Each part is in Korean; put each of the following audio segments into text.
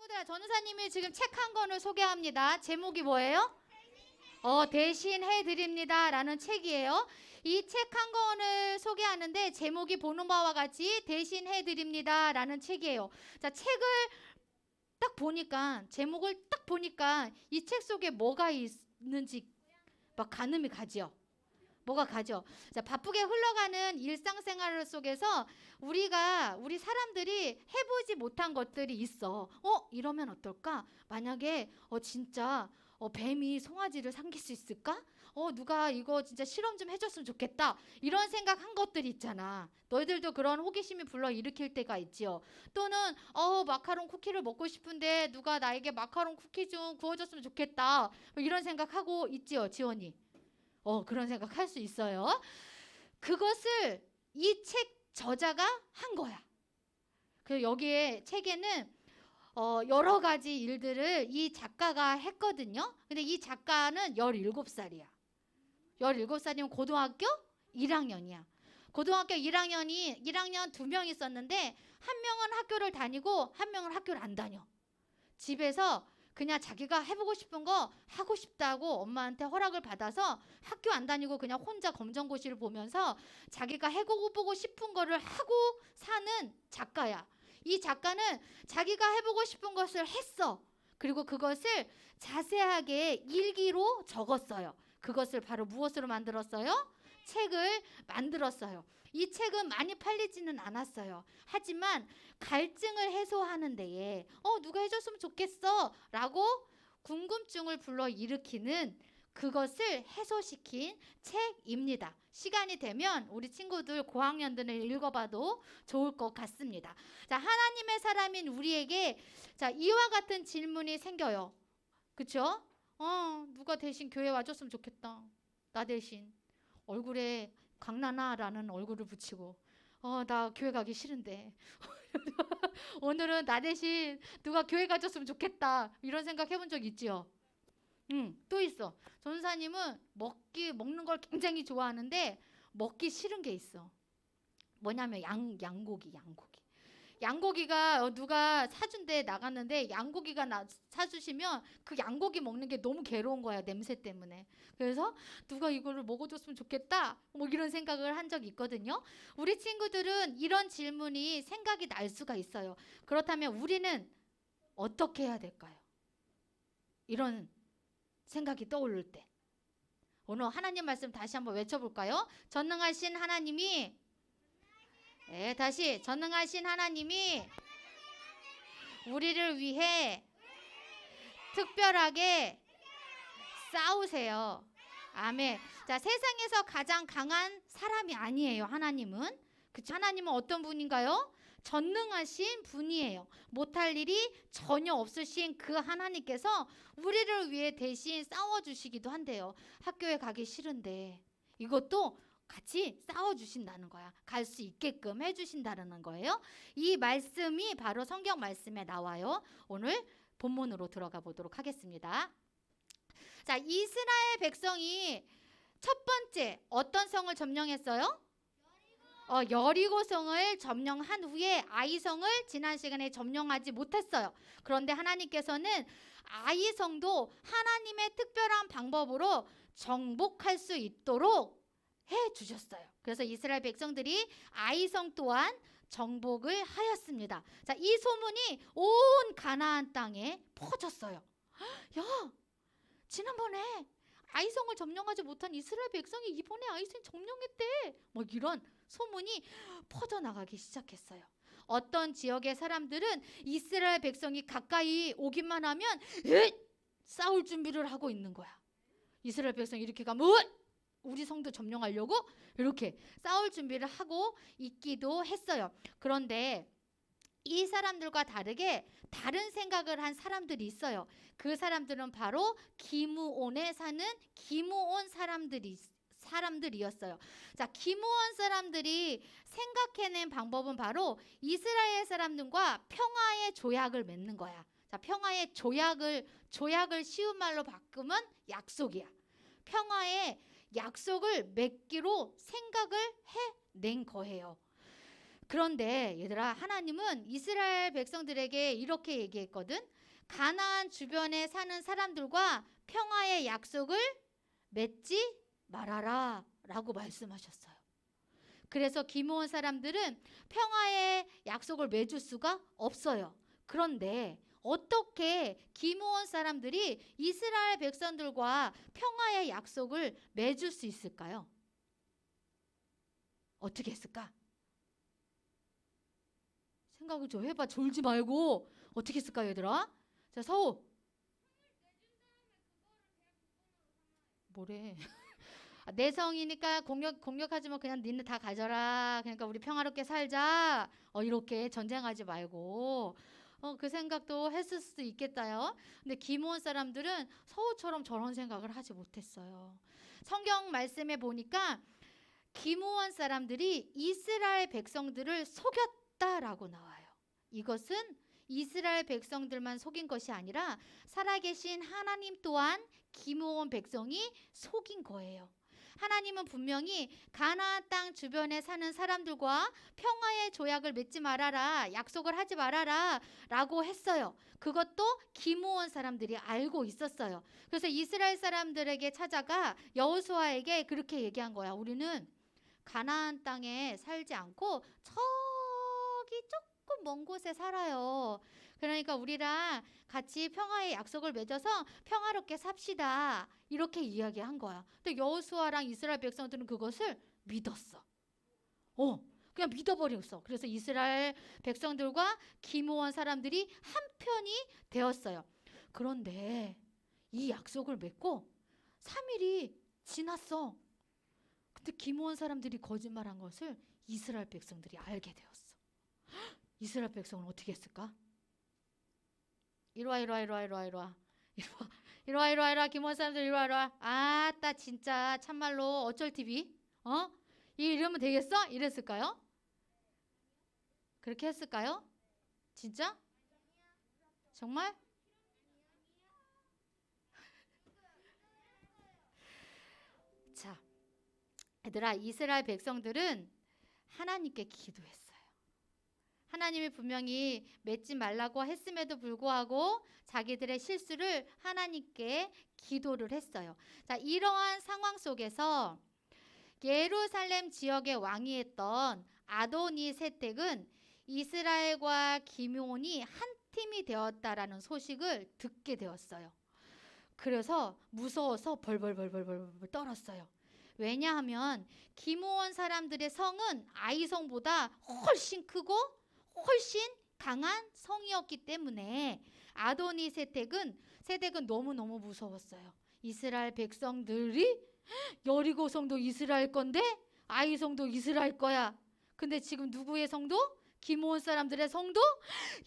친구들아, 전우사님이 지금 책 한 권을 소개합니다. 제목이 뭐예요? 대신해 드립니다 라는 책이에요. 이 책 한 권을 소개하는데 제목이 보는 바와 같이 대신해 드립니다 라는 책이에요. 자, 책을 딱 보니까, 제목을 딱 보니까 이 책 속에 뭐가 있는지 막 가늠이 가죠. 뭐가 가죠. 자, 바쁘게 흘러가는 일상생활 속에서 우리 사람들이 해보지 못한 것들이 있어. 이러면 어떨까? 만약에 진짜 뱀이 송아지를 삼킬 수 있을까? 누가 이거 진짜 실험 좀 해줬으면 좋겠다. 이런 생각한 것들이 있잖아. 너희들도 그런 호기심이 불러일으킬 때가 있지요. 또는 마카롱 쿠키를 먹고 싶은데 누가 나에게 마카롱 쿠키 좀 구워줬으면 좋겠다. 뭐 이런 생각하고 있지요, 지원이. 그런 생각 할 수 있어요. 그것을 이 책 저자가 한 거야. 그래서 여기에 책에는 여러 가지 일들을 이 작가가 했거든요. 근데 이 작가는 17살이야. 17살이면 고등학교 1학년이야. 고등학교 1학년 2명 있었는데 한 명은 학교를 다니고 한 명은 학교를 안 다녀. 집에서 그냥 자기가 해보고 싶은 거 하고 싶다고 엄마한테 허락을 받아서 학교 안 다니고 그냥 혼자 검정고시를 보면서 자기가 해보고 싶은 거를 하고 사는 작가야. 이 작가는 자기가 해보고 싶은 것을 했어. 그리고 그것을 자세하게 일기로 적었어요. 그것을 바로 무엇으로 만들었어요? 책을 만들었어요. 이 책은 많이 팔리지는 않았어요. 하지만 갈증을 해소하는 데에 누가 해줬으면 좋겠어 라고 궁금증을 불러일으키는 그것을 해소시킨 책입니다. 시간이 되면 우리 친구들 고학년들은 읽어봐도 좋을 것 같습니다. 자, 하나님의 사람인 우리에게 자, 이와 같은 질문이 생겨요. 그쵸? 누가 대신 교회 와줬으면 좋겠다. 나 대신 얼굴에 강나나라는 얼굴을 붙이고 나 교회 가기 싫은데 오늘은 나 대신 누가 교회 가줬으면 좋겠다. 이런 생각 해본 적 있지요? 또 있어. 전사님은 먹는 걸 굉장히 좋아하는데 먹기 싫은 게 있어. 뭐냐면 양고기. 양고기가 누가 사준대 나갔는데 양고기가 사주시면 그 양고기 먹는 게 너무 괴로운 거야, 냄새 때문에. 그래서 누가 이거를 먹어줬으면 좋겠다 뭐 이런 생각을 한 적이 있거든요. 우리 친구들은 이런 질문이 생각이 날 수가 있어요. 그렇다면 우리는 어떻게 해야 될까요? 이런 생각이 떠오를 때 오늘 하나님 말씀 다시 한번 외쳐볼까요? 전능하신 하나님이 다시 전능하신 하나님이 우리를 위해 특별하게 싸우세요. 아멘. 자, 세상에서 가장 강한 사람이 아니에요, 하나님은. 그쵸? 하나님은 어떤 분인가요? 전능하신 분이에요. 못할 일이 전혀 없으신 그 하나님께서 우리를 위해 대신 싸워주시기도 한대요. 학교에 가기 싫은데 이것도 같이 싸워주신다는 거야. 갈 수 있게끔 해주신다는 거예요. 이 말씀이 바로 성경 말씀에 나와요. 오늘 본문으로 들어가 보도록 하겠습니다. 자, 이스라엘 백성이 첫 번째 어떤 성을 점령했어요? 여리고성을 점령한 후에 아이성을 지난 시간에 점령하지 못했어요. 그런데 하나님께서는 아이성도 하나님의 특별한 방법으로 정복할 수 있도록 해주셨어요. 그래서 이스라엘 백성들이 아이성 또한 정복을 하였습니다. 자, 이 소문이 온 가나안 땅에 퍼졌어요. 야, 지난번에 아이성을 점령하지 못한 이스라엘 백성이 이번에 아이성 점령했대. 뭐 이런 소문이 퍼져나가기 시작했어요. 어떤 지역의 사람들은 이스라엘 백성이 가까이 오기만 하면 싸울 준비를 하고 있는 거야. 이스라엘 백성이 이렇게 가면 우리 성도 점령하려고 이렇게 싸울 준비를 하고 있기도 했어요. 그런데 이 사람들과 다르게 다른 생각을 한 사람들이 있어요. 그 사람들은 바로 기므온에 사는 기므온 사람들이었어요. 자, 기므온 사람들이 생각해낸 방법은 바로 이스라엘 사람들과 평화의 조약을 맺는 거야. 자, 평화의 조약을 쉬운 말로 바꾸면 약속이야. 평화의 약속을 맺기로 생각을 해낸 거예요. 그런데 얘들아, 하나님은 이스라엘 백성들에게 이렇게 얘기했거든. 가나안 주변에 사는 사람들과 평화의 약속을 맺지 말아라 라고 말씀하셨어요. 그래서 기므온 사람들은 평화의 약속을 맺을 수가 없어요. 그런데 어떻게 기므온 사람들이 이스라엘 백성들과 평화의 약속을 맺을 수 있을까요? 어떻게 했을까? 생각을 좀 해봐. 졸지 말고. 어떻게 했을까 얘들아? 자, 서우. 뭐래? 내 성이니까 공격하지 마. 그냥 니네 다 가져라. 그러니까 우리 평화롭게 살자. 이렇게 전쟁하지 말고. 그 생각도 했을 수도 있겠다요. 근데 기므온 사람들은 서우처럼 저런 생각을 하지 못했어요. 성경 말씀에 보니까 기므온 사람들이 이스라엘 백성들을 속였다라고 나와요. 이것은 이스라엘 백성들만 속인 것이 아니라 살아계신 하나님 또한 기므온 백성이 속인 거예요. 하나님은 분명히 가나안 땅 주변에 사는 사람들과 평화의 조약을 맺지 말아라, 약속을 하지 말아라 라고 했어요. 그것도 기므온 사람들이 알고 있었어요. 그래서 이스라엘 사람들에게 찾아가 여호수아에게 그렇게 얘기한 거야. 우리는 가나안 땅에 살지 않고 저기 조금 먼 곳에 살아요. 그러니까 우리랑 같이 평화의 약속을 맺어서 평화롭게 삽시다. 이렇게 이야기한 거야. 근데 여호수아랑 이스라엘 백성들은 그것을 믿었어. 그냥 믿어버렸어. 그래서 이스라엘 백성들과 기므온 사람들이 한편이 되었어요. 그런데 이 약속을 맺고 3일이 지났어. 근데 기므온 사람들이 거짓말한 것을 이스라엘 백성들이 알게 되었어. 이스라엘 백성은 어떻게 했을까? 이리와 기므온 사람들 이리와. 아따 진짜 참말로 어쩔 TV? 이러면 되겠어? 이랬을까요? 그렇게 했을까요? 진짜? 정말? 자, 얘들아, 이스라엘 백성들은 하나님께 기도했어요. 하나님이 분명히 맺지 말라고 했음에도 불구하고 자기들의 실수를 하나님께 기도를 했어요. 자, 이러한 상황 속에서 예루살렘 지역의 왕이었던 아도니세덱은 이스라엘과 기므온이 한 팀이 되었다라는 소식을 듣게 되었어요. 그래서 무서워서 벌벌 떨었어요. 왜냐하면 기므온 사람들의 성은 아이성보다 훨씬 크고 훨씬 강한 성이었기 때문에 세덱은 너무너무 무서웠어요. 이스라엘 백성들이 여리고 성도 이스라엘 건데 아이성도 이스라엘 거야. 근데 지금 누구의 성도? 기므온 사람들의 성도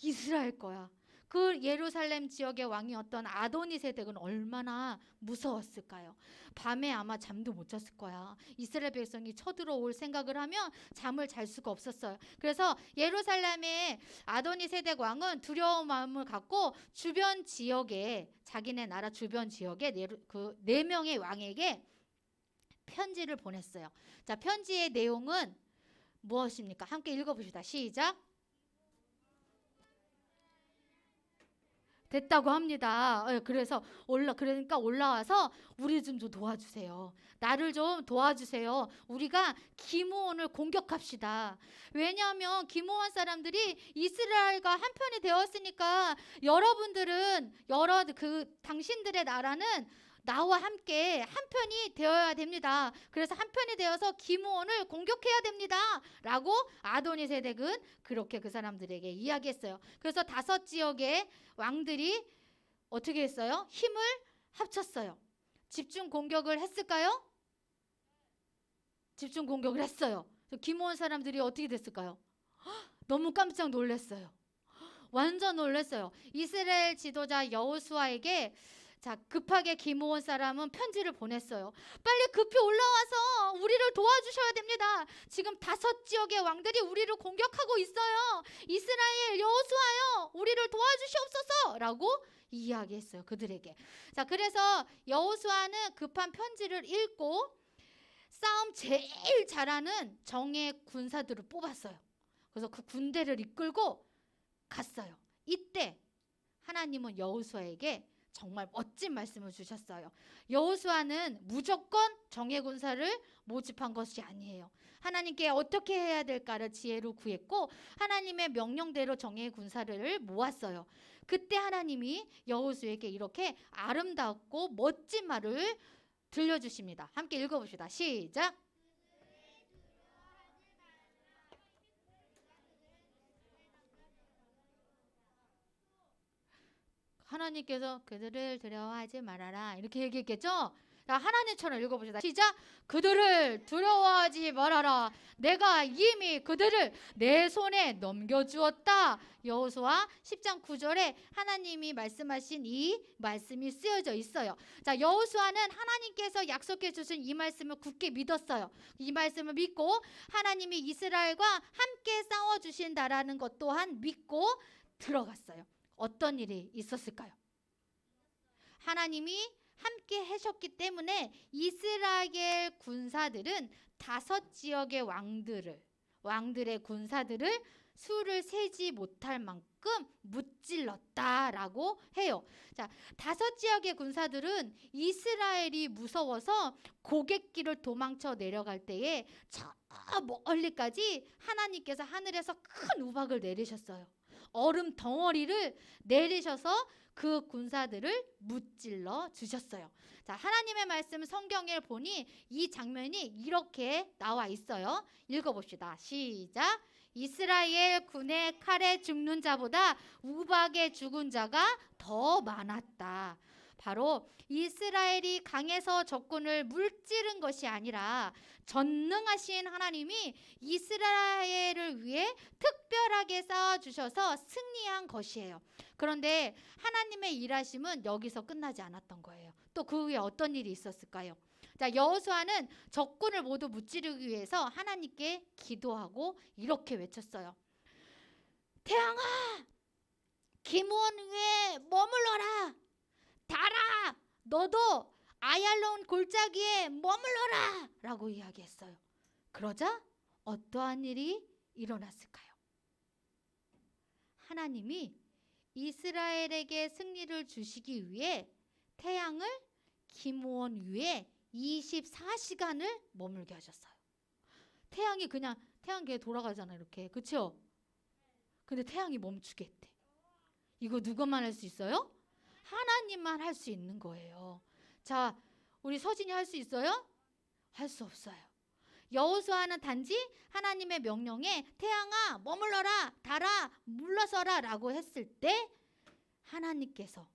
이스라엘 거야. 그 예루살렘 지역의 왕이었던 아도니세덱은 얼마나 무서웠을까요? 밤에 아마 잠도 못 잤을 거야. 이스라엘 백성이 쳐들어올 생각을 하면 잠을 잘 수가 없었어요. 그래서 예루살렘의 아도니세덱 왕은 두려운 마음을 갖고 주변 지역에, 자기네 나라 주변 지역에 그 4명의 왕에게 편지를 보냈어요. 자, 편지의 내용은 무엇입니까? 함께 읽어봅시다. 시작. 됐다고 합니다. 그래서 그러니까 올라와서 우리 좀 도와주세요. 나를 좀 도와주세요. 우리가 기므온을 공격합시다. 왜냐하면 기므온 사람들이 이스라엘과 한편이 되었으니까 여러분들은 당신들의 나라는 나와 함께 한편이 되어야 됩니다. 그래서 한편이 되어서 기므온을 공격해야 됩니다. 라고 아도니세덱은 그렇게 그 사람들에게 이야기했어요. 그래서 5지역의 왕들이 어떻게 했어요? 힘을 합쳤어요. 집중 공격을 했을까요? 집중 공격을 했어요. 기므온 사람들이 어떻게 됐을까요? 너무 깜짝 놀랐어요. 완전 놀랐어요. 이스라엘 지도자 여호수아에게 급하게 기므온 사람은 편지를 보냈어요. 빨리 급히 올라와서 우리를 도와주셔야 됩니다. 지금 5지역의 왕들이 우리를 공격하고 있어요. 이스라엘 여호수아요, 우리를 도와주시옵소서 라고 이야기했어요. 그들에게. 그래서 여호수아는 급한 편지를 읽고 싸움 제일 잘하는 정예 군사들을 뽑았어요. 그래서 그 군대를 이끌고 갔어요. 이때 하나님은 여호수아에게 정말 멋진 말씀을 주셨어요. 여호수아는 무조건 정예 군사를 모집한 것이 아니에요. 하나님께 어떻게 해야 될까를 지혜로 구했고 하나님의 명령대로 정예 군사를 모았어요. 그때 하나님이 여호수아에게 이렇게 아름답고 멋진 말을 들려주십니다. 함께 읽어봅시다. 시작. 하나님께서 그들을 두려워하지 말아라 이렇게 얘기했겠죠? 자, 하나님처럼 읽어봅시다. 시작. 그들을 두려워하지 말아라. 내가 이미 그들을 내 손에 넘겨주었다. 여호수아 10장 9절에 하나님이 말씀하신 이 말씀이 쓰여져 있어요. 자, 여호수아는 하나님께서 약속해 주신 이 말씀을 굳게 믿었어요. 이 말씀을 믿고 하나님이 이스라엘과 함께 싸워주신다라는 것 또한 믿고 들어갔어요. 어떤 일이 있었을까요? 하나님이 함께 하셨기 때문에 이스라엘 군사들은 5지역의 왕들의 군사들을 수를 세지 못할 만큼 무찔렀다라고 해요. 자, 5지역의 군사들은 이스라엘이 무서워서 고갯길을 도망쳐 내려갈 때에 저 멀리까지 하나님께서 하늘에서 큰 우박을 내리셨어요. 얼음 덩어리를 내리셔서 그 군사들을 무찔러 주셨어요. 자, 하나님의 말씀 성경에 보니 이 장면이 이렇게 나와 있어요. 읽어봅시다. 시작. 이스라엘 군의 칼에 죽는 자보다 우박에 죽은 자가 더 많았다. 바로 이스라엘이 강에서 적군을 물찌른 것이 아니라 전능하신 하나님이 이스라엘을 위해 특별하게 쌓아주셔서 승리한 것이에요. 그런데 하나님의 일하심은 여기서 끝나지 않았던 거예요. 또 그 후에 어떤 일이 있었을까요? 자, 여호수아는 적군을 모두 무찌르기 위해서 하나님께 기도하고 이렇게 외쳤어요. 태양아, 기므온 위에 머물러라. 달아, 너도 아얄론 골짜기에 머물러라 라고 이야기했어요. 그러자 어떠한 일이 일어났을까요? 하나님이 이스라엘에게 승리를 주시기 위해 태양을 기므온 위에 24시간을 머물게 하셨어요. 태양이 그냥 태양계에 돌아가잖아요. 이렇게. 그렇죠? 근데 태양이 멈추게 했대. 이거 누구만 할 수 있어요? 하나님만 할 수 있는 거예요. 자, 우리 서진이 할 수 있어요? 할 수 없어요. 여호수아는 단지 하나님의 명령에 태양아 머물러라, 달아 물러서라 라고 했을 때 하나님께서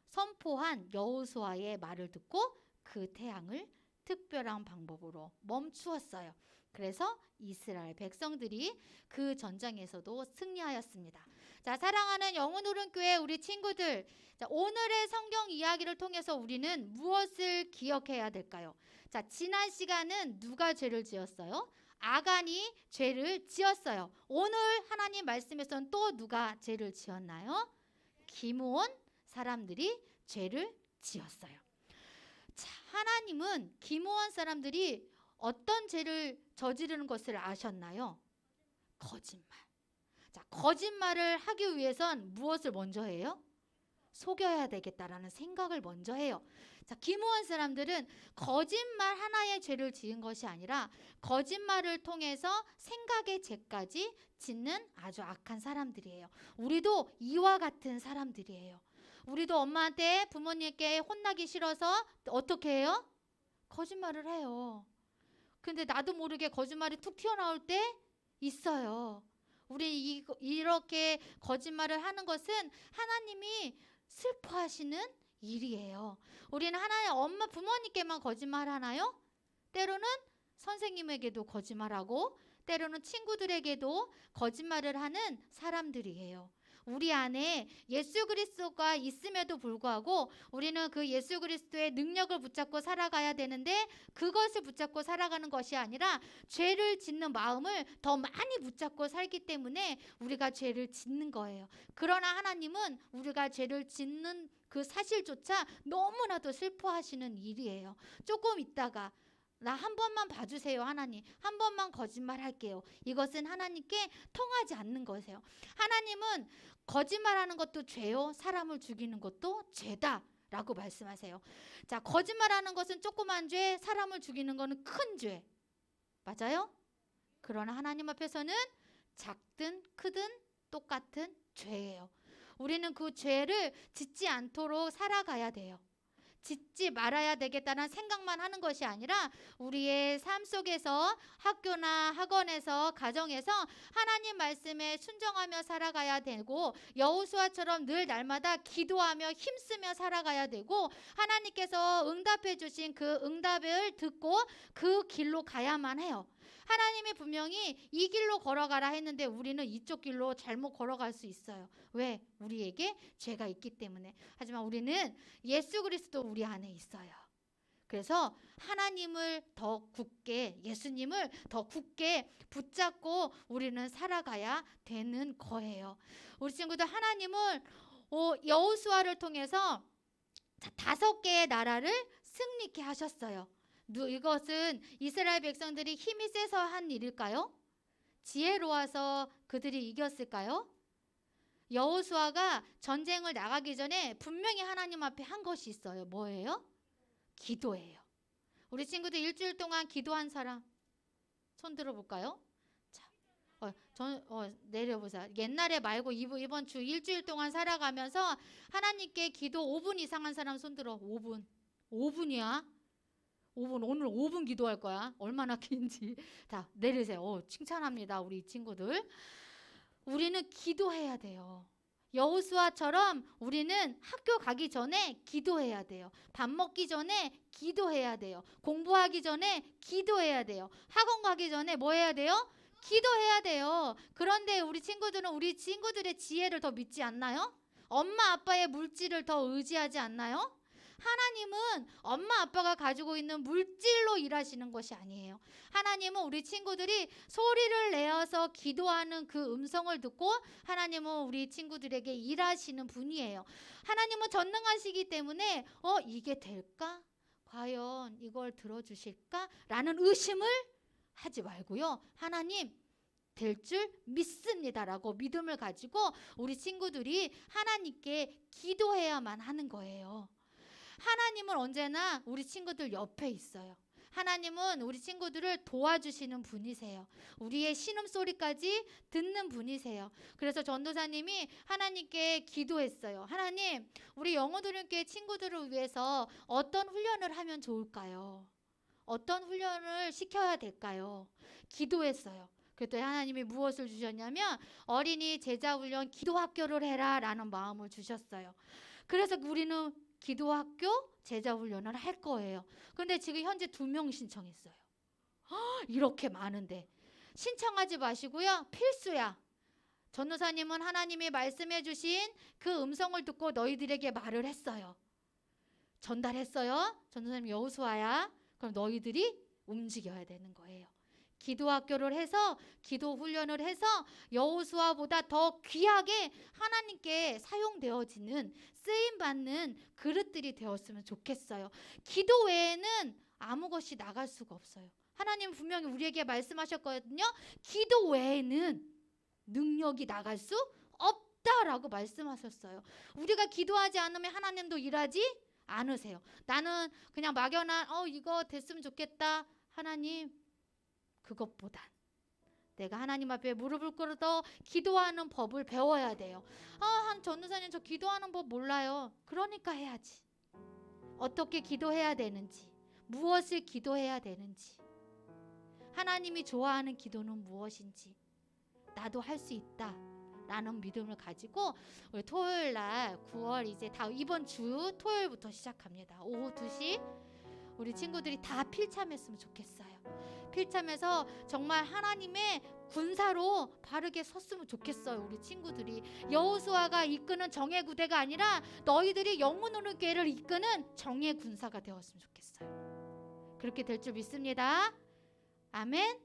선포한 여호수아의 말을 듣고 그 태양을 특별한 방법으로 멈추었어요. 그래서 이스라엘 백성들이 그 전장에서도 승리하였습니다. 자, 사랑하는 영혼오른교회 우리 친구들, 자, 오늘의 성경 이야기를 통해서 우리는 무엇을 기억해야 될까요? 자, 지난 시간은 누가 죄를 지었어요? 아간이 죄를 지었어요. 오늘 하나님 말씀에서는 또 누가 죄를 지었나요? 기므온 사람들이 죄를 지었어요. 자, 하나님은 기므온 사람들이 어떤 죄를 저지르는 것을 아셨나요? 거짓말. 자, 거짓말을 하기 위해선 무엇을 먼저 해요? 속여야 되겠다라는 생각을 먼저 해요. 자, 기므온 사람들은 거짓말 하나의 죄를 지은 것이 아니라 거짓말을 통해서 생각의 죄까지 짓는 아주 악한 사람들이에요. 우리도 이와 같은 사람들이에요. 우리도 엄마한테 부모님께 혼나기 싫어서 어떻게 해요? 거짓말을 해요. 근데 나도 모르게 거짓말이 툭 튀어나올 때 있어요. 우리 이렇게 거짓말을 하는 것은 하나님이 슬퍼하시는 일이에요. 우리는 하나님 엄마 부모님께만 거짓말 하나요? 때로는 선생님에게도 거짓말하고 때로는 친구들에게도 거짓말을 하는 사람들이에요. 우리 안에 예수 그리스도가 있음에도 불구하고 우리는 그 예수 그리스도의 능력을 붙잡고 살아가야 되는데 그것을 붙잡고 살아가는 것이 아니라 죄를 짓는 마음을 더 많이 붙잡고 살기 때문에 우리가 죄를 짓는 거예요. 그러나 하나님은 우리가 죄를 짓는 그 사실조차 너무나도 슬퍼하시는 일이에요. 조금 있다가 나 한 번만 봐주세요 하나님. 한 번만 거짓말할게요. 이것은 하나님께 통하지 않는 것이에요. 하나님은 거짓말하는 것도 죄요, 사람을 죽이는 것도 죄다 라고 말씀하세요. 자, 거짓말하는 것은 조그만 죄, 사람을 죽이는 것은 큰 죄. 맞아요? 그러나 하나님 앞에서는 작든 크든 똑같은 죄예요. 우리는 그 죄를 짓지 않도록 살아가야 돼요. 짓지 말아야 되겠다는 생각만 하는 것이 아니라 우리의 삶 속에서, 학교나 학원에서, 가정에서 하나님 말씀에 순종하며 살아가야 되고, 여호수아처럼 늘 날마다 기도하며 힘쓰며 살아가야 되고, 하나님께서 응답해 주신 그 응답을 듣고 그 길로 가야만 해요. 하나님이 분명히 이 길로 걸어가라 했는데 우리는 이쪽 길로 잘못 걸어갈 수 있어요. 왜? 우리에게 죄가 있기 때문에. 하지만 우리는 예수 그리스도 우리 안에 있어요. 그래서 하나님을 더 굳게, 예수님을 더 굳게 붙잡고 우리는 살아가야 되는 거예요. 우리 친구들, 하나님은 여호수아를 통해서 5개의 나라를 승리케 하셨어요. 이것은 이스라엘 백성들이 힘이 세서 한 일일까요? 지혜로워서 그들이 이겼을까요? 여호수아가 전쟁을 나가기 전에 분명히 하나님 앞에 한 것이 있어요. 뭐예요? 기도예요. 우리 친구들 일주일 동안 기도한 사람 손 들어볼까요? 자, 내려보자. 옛날에 말고 이번 주 일주일 동안 살아가면서 하나님께 기도 5분 이상 한 사람 손 들어. 5분. 5분이야? 5분, 오늘 5분 기도할 거야. 얼마나 긴지. 자, 내리세요. 칭찬합니다. 우리 친구들. 우리는 기도해야 돼요. 여호수아처럼 우리는 학교 가기 전에 기도해야 돼요. 밥 먹기 전에 기도해야 돼요. 공부하기 전에 기도해야 돼요. 학원 가기 전에 뭐 해야 돼요? 기도해야 돼요. 그런데 우리 친구들은 우리 친구들의 지혜를 더 믿지 않나요? 엄마 아빠의 물질을 더 의지하지 않나요? 하나님은 엄마 아빠가 가지고 있는 물질로 일하시는 것이 아니에요. 하나님은 우리 친구들이 소리를 내어서 기도하는 그 음성을 듣고 하나님은 우리 친구들에게 일하시는 분이에요. 하나님은 전능하시기 때문에 이게 될까? 과연 이걸 들어주실까? 라는 의심을 하지 말고요. 하나님 될 줄 믿습니다라고 믿음을 가지고 우리 친구들이 하나님께 기도해야만 하는 거예요. 하나님은 언제나 우리 친구들 옆에 있어요. 하나님은 우리 친구들을 도와주시는 분이세요. 우리의 신음소리까지 듣는 분이세요. 그래서 전도사님이 하나님께 기도했어요. 하나님, 우리 영어도령교회 친구들을 위해서 어떤 훈련을 하면 좋을까요? 어떤 훈련을 시켜야 될까요? 기도했어요. 그랬더니 하나님이 무엇을 주셨냐면 어린이 제자훈련 기도학교를 해라 라는 마음을 주셨어요. 그래서 우리는 기도학교 제자훈련을 할 거예요. 근데 지금 현재 2명 신청했어요. 이렇게 많은데 신청하지 마시고요. 필수야. 전도사님은 하나님이 말씀해 주신 그 음성을 듣고 너희들에게 말을 했어요. 전달했어요. 전도사님 여호수아야. 그럼 너희들이 움직여야 되는 거예요. 기도학교를 해서 기도 훈련을 해서 여호수아보다 더 귀하게 하나님께 사용되어지는 쓰임받는 그릇들이 되었으면 좋겠어요. 기도 외에는 아무 것이 나갈 수가 없어요. 하나님 분명히 우리에게 말씀하셨거든요. 기도 외에는 능력이 나갈 수 없다라고 말씀하셨어요. 우리가 기도하지 않으면 하나님도 일하지 않으세요. 나는 그냥 막연한 이거 됐으면 좋겠다. 하나님 그것보단 내가 하나님 앞에 무릎을 꿇어 기도하는 법을 배워야 돼요. 한 전도사님 저 기도하는 법 몰라요. 그러니까 해야지. 어떻게 기도해야 되는지, 무엇을 기도해야 되는지, 하나님이 좋아하는 기도는 무엇인지 나도 할 수 있다 라는 믿음을 가지고 우리 토요일 날 9월 이제 이번 주 토요일부터 시작합니다. 오후 2시 우리 친구들이 다 필참했으면 좋겠어요. 필참해서 정말 하나님의 군사로 바르게 섰으면 좋겠어요. 우리 친구들이 여호수아가 이끄는 정예 부대가 아니라 너희들이 영혼오는 교회를 이끄는 정예 군사가 되었으면 좋겠어요. 그렇게 될 줄 믿습니다. 아멘.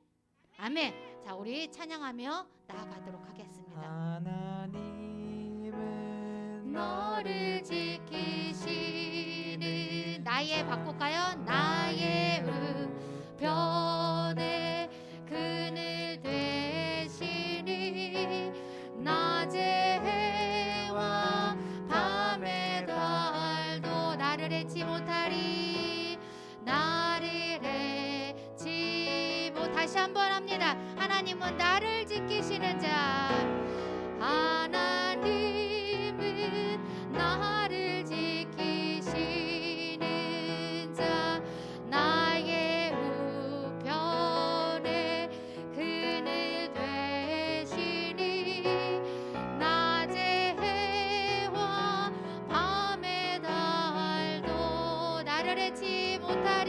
아멘. 자, 우리 찬양하며 나아가도록 하겠습니다. 하나님은 너를 지키시는 나의 바꿀까요? 나의 우편에 그늘 되시니 낮의 해와 밤의 달도 나를 잊지 못하리 나를 잊지 못 다시 한번 합니다. 하나님은 나를 지키시는 자 하나님은 나를 지키시는 자 나의 우편에 그늘 되시니 낮의 해와 밤의 달도 나를 잊지 못하리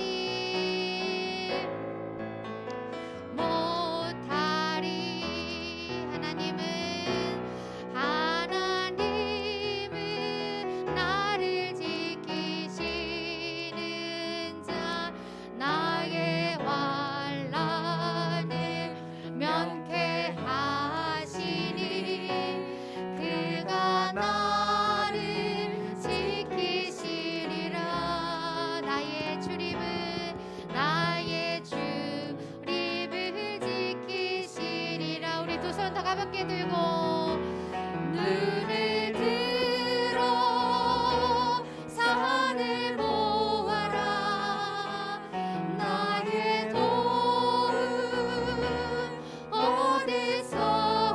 하나님은 나를 지키시는 자 나의 환난을 면케하시니 그가 나를 지키시리라 나의 주림을 지키시리라 우리 두 손 다 가볍게 들고 눈을 들어 산을 보아라 나의 도움 어디서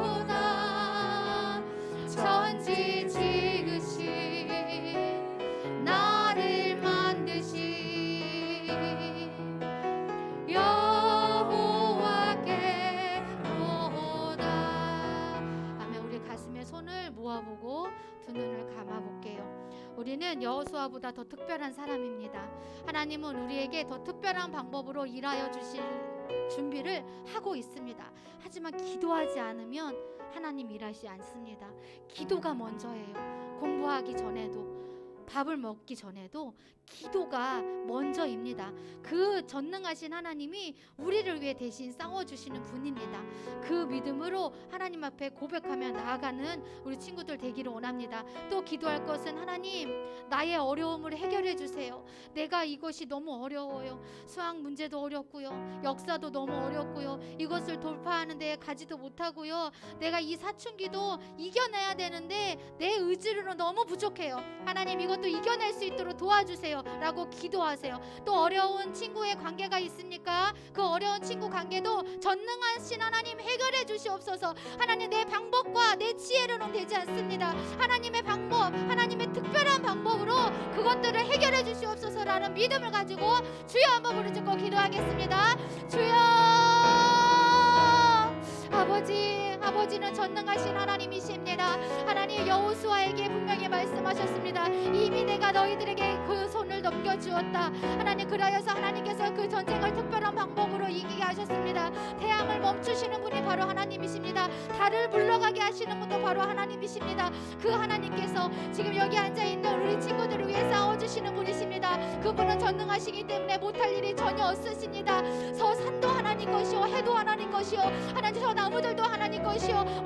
오나 천지 지으신 나를 만드신 여호와께로다 아멘. 우리 가슴에 손을 모아보고 두 눈을 감아볼게요. 우리는 여호수아보다 더 특별한 사람입니다. 하나님은 우리에게 더 특별한 방법으로 일하여 주실 준비를 하고 있습니다. 하지만 기도하지 않으면 하나님 일하시지 않습니다. 기도가 먼저예요. 공부하기 전에도 밥을 먹기 전에도 기도가 먼저입니다. 그 전능하신 하나님이 우리를 위해 대신 싸워주시는 분입니다. 그 믿음으로 하나님 앞에 고백하며 나아가는 우리 친구들 되기를 원합니다. 또 기도할 것은 하나님 나의 어려움을 해결해 주세요. 내가 이것이 너무 어려워요. 수학 문제도 어렵고요. 역사도 너무 어렵고요. 이것을 돌파하는 데 가지도 못하고요. 내가 이 사춘기도 이겨내야 되는데 내 의지로는 너무 부족해요. 하나님 이것도 이겨낼 수 있도록 도와주세요 라고 기도하세요. 또 어려운 친구의 관계가 있습니까? 그 어려운 친구 관계도 전능하신 하나님 해결해 주시옵소서. 하나님 내 방법과 내 지혜로는 되지 않습니다. 하나님의 방법, 하나님의 특별한 방법으로 그것들을 해결해 주시옵소서라는 믿음을 가지고 주여 한번 부르짖고 기도하겠습니다. 주여 아버지는 전능하신 하나님이십니다. 하나님 여호수아에게 분명히 말씀하셨습니다. 이미 내가 너희들에게 그 손을 넘겨주었다. 하나님 그러여서 하나님께서 그 전쟁을 특별한 방법으로 이기게 하셨습니다. 태양을 멈추시는 분이 바로 하나님이십니다. 달을 물러가게 하시는 분도 바로 하나님이십니다. 그 하나님께서 지금 여기 앉아있는 우리 친구들을 위해 싸워주시는 분이십니다. 그분은 전능하시기 때문에 못할 일이 전혀 없으십니다. 저 산도 하나님 것이요 해도 하나님 것이요 하나님 저 나무들도 하나님 것이요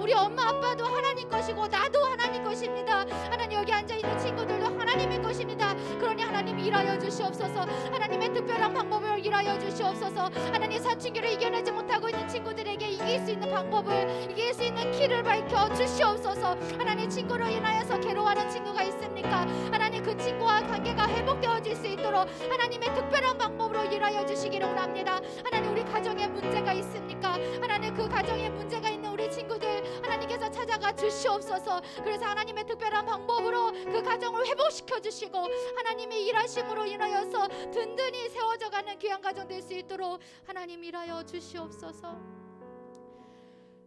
우리 엄마 아빠도 하나님 것이고 나도 하나님 것입니다. 하나님 여기 앉아있는 친구들도 하나님의 것입니다. 그러니 하나님 일하여 주시옵소서. 하나님의 특별한 방법을 일하여 주시옵소서. 하나님 사춘기를 이겨내지 못하고 있는 친구들에게 이길 수 있는 방법을 이길 수 있는 길을 밝혀 주시옵소서. 하나님 친구로 인하여서 괴로워하는 친구가 있습니까? 하나님 그 친구와 관계가 회복되어질 수 있도록 하나님의 특별한 방법으로 일하여 주시기를 원합니다. 하나님 우리 가정에 문제가 있습니까? 하나님 그 가정에 문제가 있는 우리 친구들 하나님께서 찾아가 주시옵소서. 그래서 하나님의 특별한 방법으로 그 가정을 회복시켜 주시고 하나님의 일하심으로 인하여서 든든히 세워져가는 귀한 가정 될 수 있도록 하나님 일하여 주시옵소서.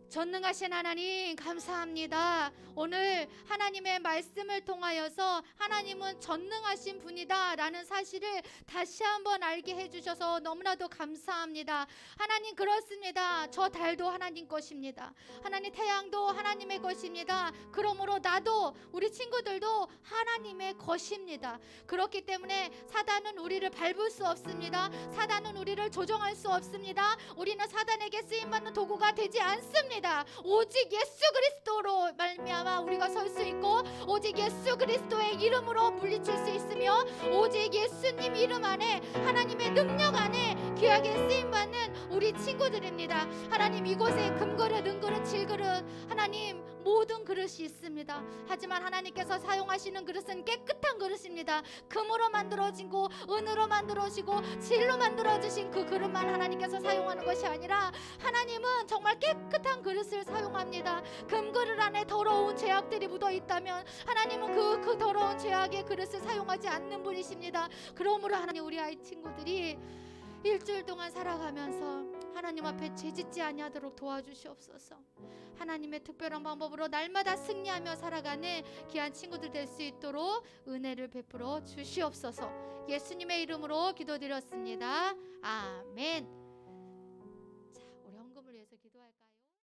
전능하신 하나님 감사합니다. 오늘 하나님의 말씀을 통하여서 하나님은 전능하신 분이다 라는 사실을 다시 한번 알게 해주셔서 너무나도 감사합니다. 하나님 그렇습니다. 저 달도 하나님 것입니다. 하나님 태양도 하나님의 것입니다. 그러므로 나도 우리 친구들도 하나님의 하나님의 것입니다. 그렇기 때문에 사단은 우리를 밟을 수 없습니다. 사단은 우리를 조종할 수 없습니다. 우리는 사단에게 쓰임받는 도구가 되지 않습니다. 오직 예수 그리스도로 말미암아 우리가 설 수 있고, 오직 예수 그리스도의 이름으로 물리칠 수 있으며, 오직 예수님 이름 안에, 하나님의 능력 안에 귀하게 쓰임받는 우리 친구들입니다. 하나님, 이곳에 금그릇, 은그릇, 질그릇, 하나님 모든 그릇이 있습니다. 하지만 하나님께서 사용하시는 그릇은 깨끗한 그릇입니다. 금으로 만들어지고 은으로 만들어지고 질로 만들어주신 그 그릇만 하나님께서 사용하는 것이 아니라, 하나님은 정말 깨끗한 그릇을 사용합니다. 금그릇 안에 더러운 죄악들이 묻어 있다면 하나님은 그 더러운 죄악의 그릇을 사용하지 않는 분이십니다. 그러므로 하나님, 우리 아이 친구들이 일주일 동안 살아가면서 하나님 앞에 죄짓지 아니하도록 도와주시옵소서. 하나님의 특별한 방법으로 날마다 승리하며 살아가는 귀한 친구들 될 수 있도록 은혜를 베풀어 주시옵소서. 예수님의 이름으로 기도드렸습니다. 아멘.